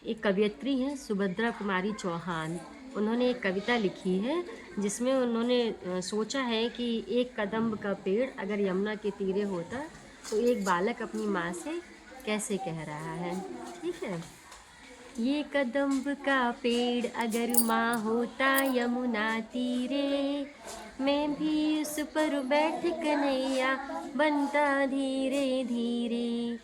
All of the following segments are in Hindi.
एक कवयित्री हैं सुभद्रा कुमारी चौहान। उन्होंने एक कविता लिखी है जिसमें उन्होंने सोचा है कि एक कदम्ब का पेड़ अगर यमुना के तीरे होता तो एक बालक अपनी माँ से कैसे कह रहा है। ठीक है। ये कदम्ब का पेड़ अगर माँ होता यमुना तीरे, मैं भी उस पर बैठ कन्हैया बनता धीरे धीरे।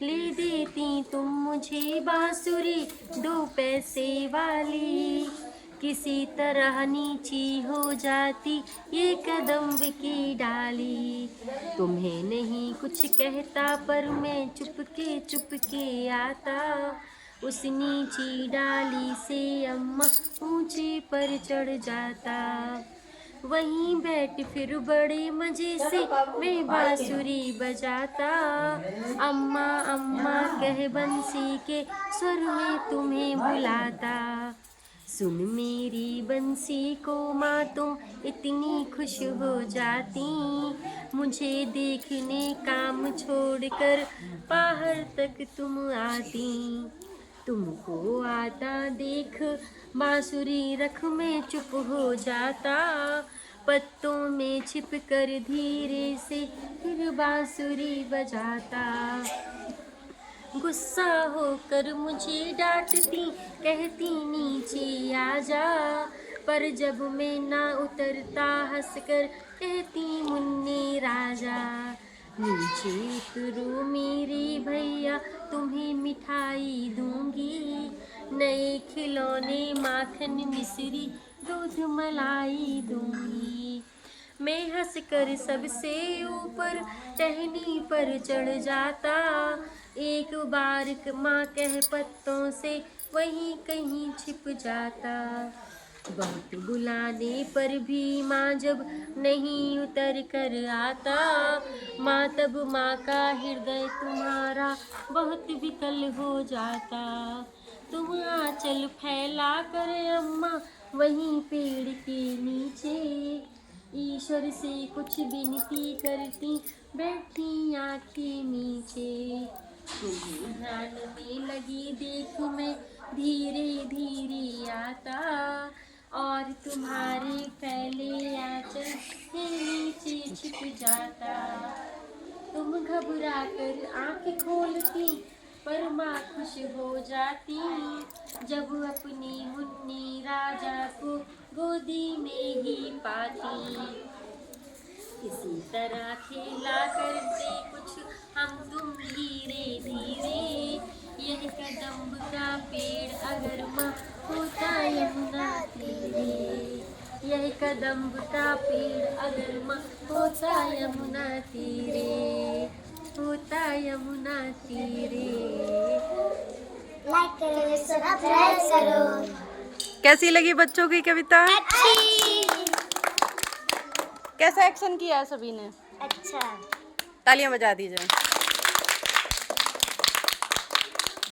ले देती तुम मुझे बांसुरी 2 पैसे वाली, किसी तरह नीची हो जाती ये कदम्ब की डाली। तुम्हें नहीं कुछ कहता पर मैं चुपके आता, उस नीची डाली से अम्मा ऊंचे पर चढ़ जाता। वहीं बैठ फिर बड़े मजे से मैं बांसुरी बजाता, अम्मा अम्मा कह बंसी के स्वर में तुम्हें बुलाता। सुन मेरी बंसी को माँ तुम इतनी खुश हो जाती, मुझे देखने काम छोड़कर बाहर तक तुम आती। तुमको आता देख बांसुरी रख में चुप हो जाता, पत्तों में छिप कर धीरे से फिर बांसुरी बजाता। गुस्सा होकर मुझे डांटती कहती नीचे आ जा, पर जब मैं ना उतरता हंसकर कहती मुन्ने राजा। नीचे उतरो मेरे भैया तुम्हें मिठाई दूंगी, नए खिलौने माखन मिश्री दूध मलाई दूंगी। मैं हंसकर सबसे ऊपर टहनी पर चढ़ जाता, एक बार माँ कह पत्तों से वहीं कहीं छिप जाता। बहुत बुलाने पर भी माँ जब नहीं उतर कर आता, माँ तब माँ का हृदय तुम्हारा बहुत विकल हो जाता। तुम आंचल फैला कर अम्मा वहीं पेड़ के नीचे, ईश्वर से कुछ विनती करती बैठी आँखें नीचे। तुम्हें ध्यान में लगी देख मैं धीरे धीरे आता, और तुम्हारे फैले आंचल के नीचे छिप जाता। तुम घबरा कर आँख खोलती पर माँ खुश हो जाती, जब अपनी मुन्नी राजा को गोदी में ही पाती। किसी तरह खेला करते कुछ हम तुम धीरे धीरे, यह कदम्ब का पेड़ अगर माँ होता यमुना तीरे। यह कदम्ब का पेड़ अगर माँ होता यमुना तीरे, होता यमुना तीरे। लाइक करो, सब्सक्राइब करो। कैसी लगी बच्चों की कविता? अच्छी। कैसा एक्शन किया है सभी ने? अच्छा। तालियां बजा दीजिए।